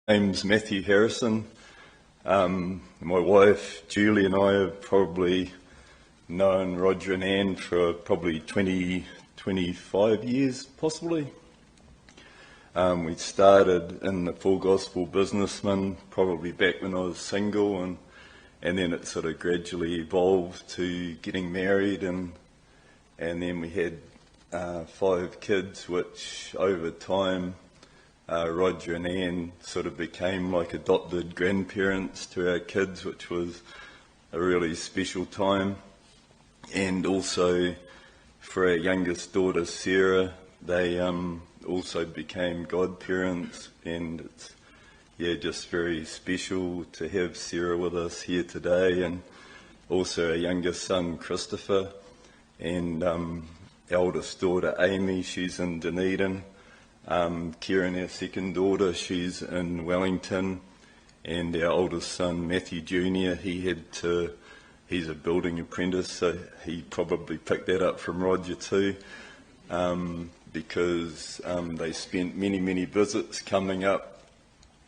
name's Matthew Harrison. My wife Julie and I have probably known Roger and Anne for probably 25 years, possibly. We started in the Full Gospel Businessman probably back when I was single, and then it sort of gradually evolved to getting married, and then we had 5 kids, which over time Roger and Anne sort of became like adopted grandparents to our kids, which was a really special time. And also for our youngest daughter Sarah, they also became godparents, and it's just very special to have Sarah with us here today, and also our youngest son Christopher, and eldest daughter Amy, she's in Dunedin. Kieran, our second daughter, she's in Wellington, and our oldest son Matthew Jr., he's a building apprentice, so he probably picked that up from Roger too, because they spent many visits coming up.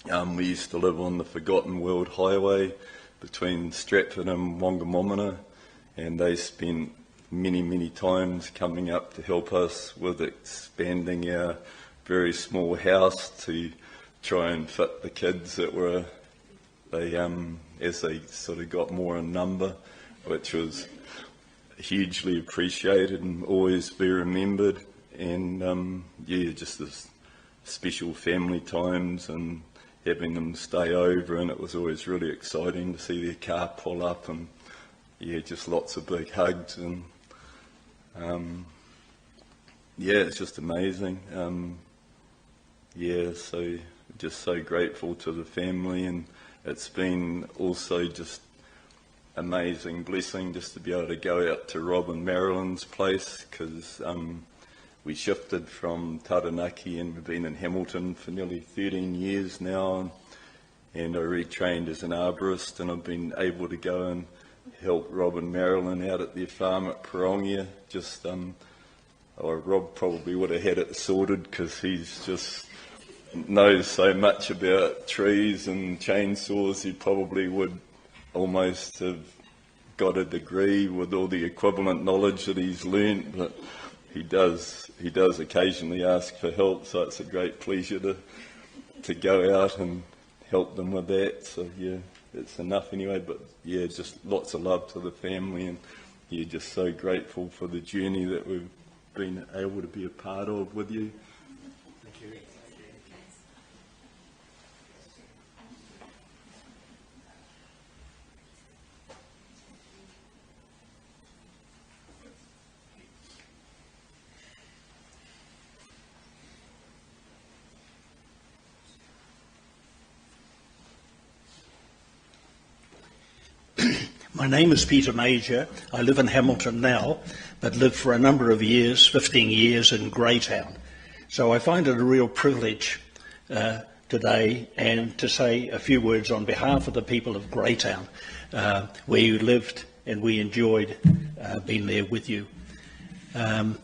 We used to live on the Forgotten World Highway between Stratford and Wongamomina, and they spent many times coming up to help us with expanding our very small house to try and fit the kids that were, as they sort of got more in number, which was hugely appreciated and always be remembered. And just this special family times and having them stay over, and it was always really exciting to see their car pull up, and just lots of big hugs, and it's just amazing. So just so grateful to the family, and it's been also just amazing blessing just to be able to go out to Rob and Marilyn's place, because we shifted from Taranaki and we've been in Hamilton for nearly 13 years now, and I retrained as an arborist, and I've been able to go and help Rob and Marilyn out at their farm at Parongia. Rob probably would have had it sorted because he's just knows so much about trees and chainsaws. He probably would almost have got a degree with all the equivalent knowledge that he's learnt, but he does occasionally ask for help, so it's a great pleasure to go out and help them with that. So it's enough anyway, but just lots of love to the family, and just so grateful for the journey that we've been able to be a part of with you. Thank you. My name is Peter Major. I live in Hamilton now, but lived for a number of years, 15 years, in Greytown. So I find it a real privilege today and to say a few words on behalf of the people of Greytown, where you lived and we enjoyed being there with you. Our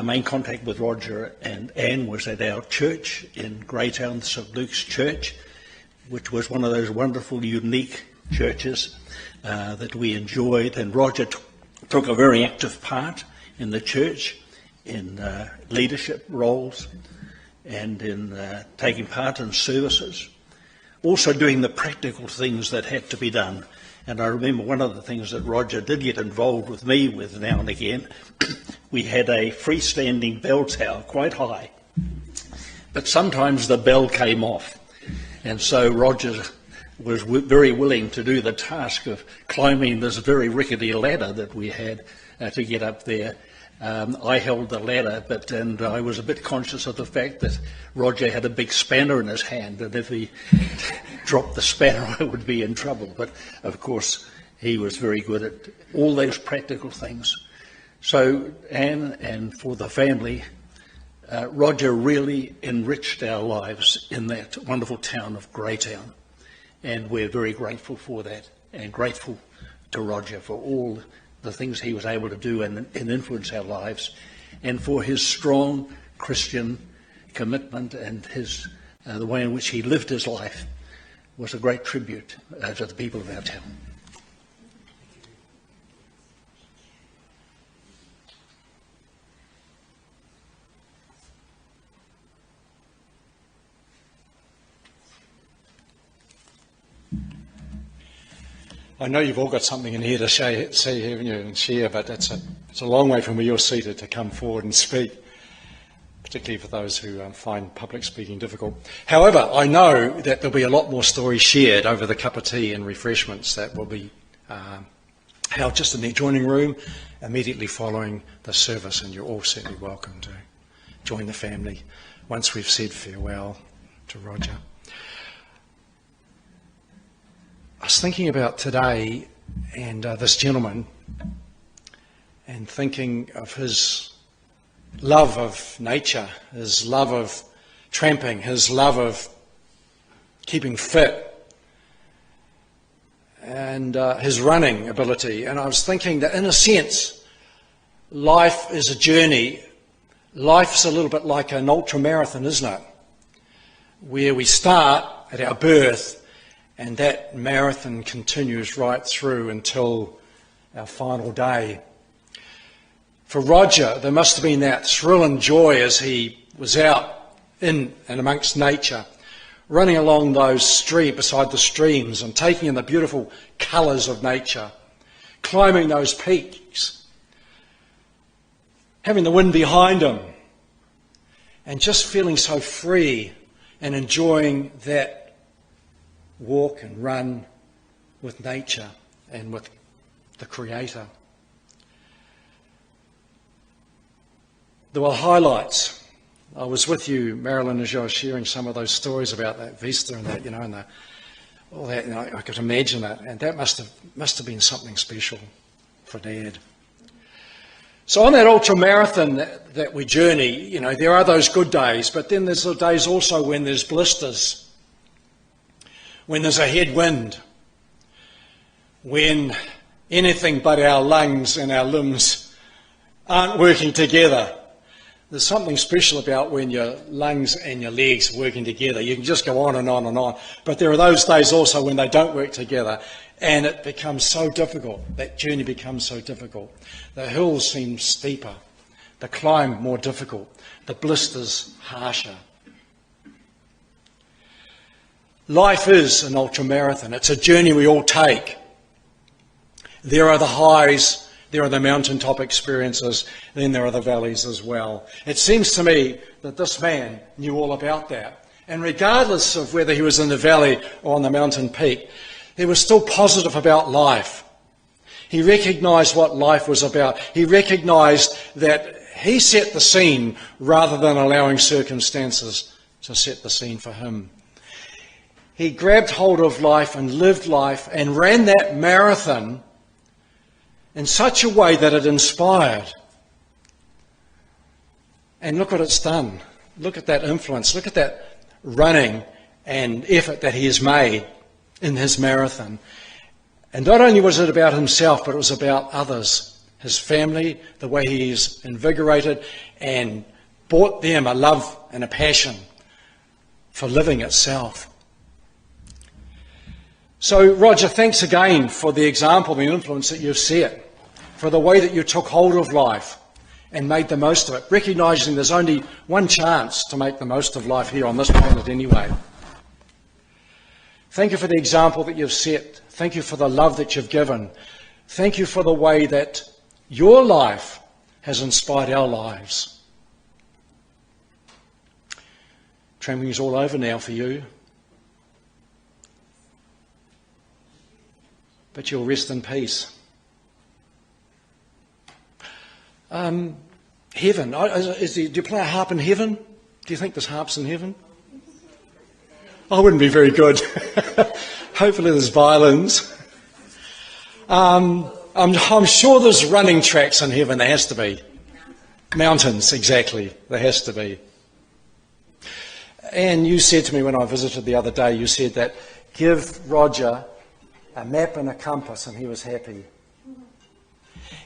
main contact with Roger and Anne was at our church in Greytown, St Luke's Church, which was one of those wonderful, unique churches that we enjoyed, and Roger took a very active part in the church, in leadership roles, and in taking part in services, also doing the practical things that had to be done. And I remember one of the things that Roger did get involved with me with now and again. We had a freestanding bell tower, quite high, but sometimes the bell came off, and so Roger was very willing to do the task of climbing this very rickety ladder that we had to get up there. I held the ladder, and I was a bit conscious of the fact that Roger had a big spanner in his hand, and if he dropped the spanner, I would be in trouble. But of course, he was very good at all those practical things. So, Anne, and for the family, Roger really enriched our lives in that wonderful town of Greytown. And we're very grateful for that, and grateful to Roger for all the things he was able to do and influence our lives, and for his strong Christian commitment and his the way in which he lived his life was a great tribute to the people of our town. I know you've all got something in here to say, haven't you, and share, but it's a long way from where you're seated to come forward and speak, particularly for those who find public speaking difficult. However, I know that there'll be a lot more stories shared over the cup of tea and refreshments that will be held just in the adjoining room immediately following the service, and you're all certainly welcome to join the family once we've said farewell to Roger. I was thinking about today and this gentleman, and thinking of his love of nature, his love of tramping, his love of keeping fit, and his running ability. And I was thinking that in a sense, life is a journey. Life's a little bit like an ultramarathon, isn't it? Where we start at our birth, and that marathon continues right through until our final day. For Roger, there must have been that thrill and joy as he was out in and amongst nature, running along those streams, beside the streams, and taking in the beautiful colours of nature, climbing those peaks, having the wind behind him, and just feeling so free and enjoying that walk and run with nature and with the Creator. There were highlights. I was with you, Marilyn, as I was sharing some of those stories about that vista and that, and all that. I could imagine that, and that must have been something special for Dad. So on that ultra marathon that we journey, there are those good days, but then there's the days also when there's blisters, when there's a headwind, when anything but our lungs and our limbs aren't working together. There's something special about when your lungs and your legs are working together. You can just go on and on and on. But there are those days also when they don't work together, and it becomes so difficult. That journey becomes so difficult. The hills seem steeper, the climb more difficult, the blisters harsher. Life is an ultramarathon. It's a journey we all take. There are the highs, there are the mountaintop experiences, then there are the valleys as well. It seems to me that this man knew all about that. And regardless of whether he was in the valley or on the mountain peak, he was still positive about life. He recognised what life was about. He recognised that he set the scene rather than allowing circumstances to set the scene for him. He grabbed hold of life and lived life and ran that marathon in such a way that it inspired. And look what it's done. Look at that influence. Look at that running and effort that he has made in his marathon. And not only was it about himself, but it was about others, his family, the way he is invigorated and brought them a love and a passion for living itself. So, Roger, thanks again for the example, the influence that you've set, for the way that you took hold of life and made the most of it, recognising there's only one chance to make the most of life here on this planet anyway. Thank you for the example that you've set. Thank you for the love that you've given. Thank you for the way that your life has inspired our lives. Tramping is all over now for you. But you'll rest in peace. Heaven. Do you play a harp in heaven? Do you think there's harps in heaven? I wouldn't be very good. Hopefully there's violins. I'm sure there's running tracks in heaven. There has to be. Mountains, exactly. There has to be. And you said to me when I visited the other day, you said that give Roger a map and a compass and he was happy.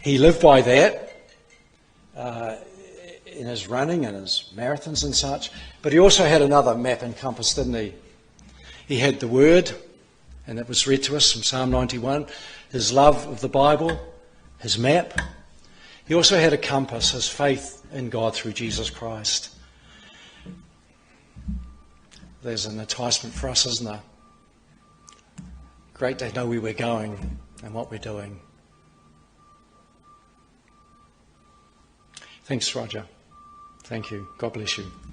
He lived by that. in his running and his marathons and such, but he also had another map and compass, didn't he? He had the Word, and it was read to us from Psalm 91, his love of the Bible, his map. He also had a compass, his faith in God through Jesus Christ. There's an enticement for us, isn't there? Great to know where we're going and what we're doing. Thanks, Roger. Thank you. God bless you.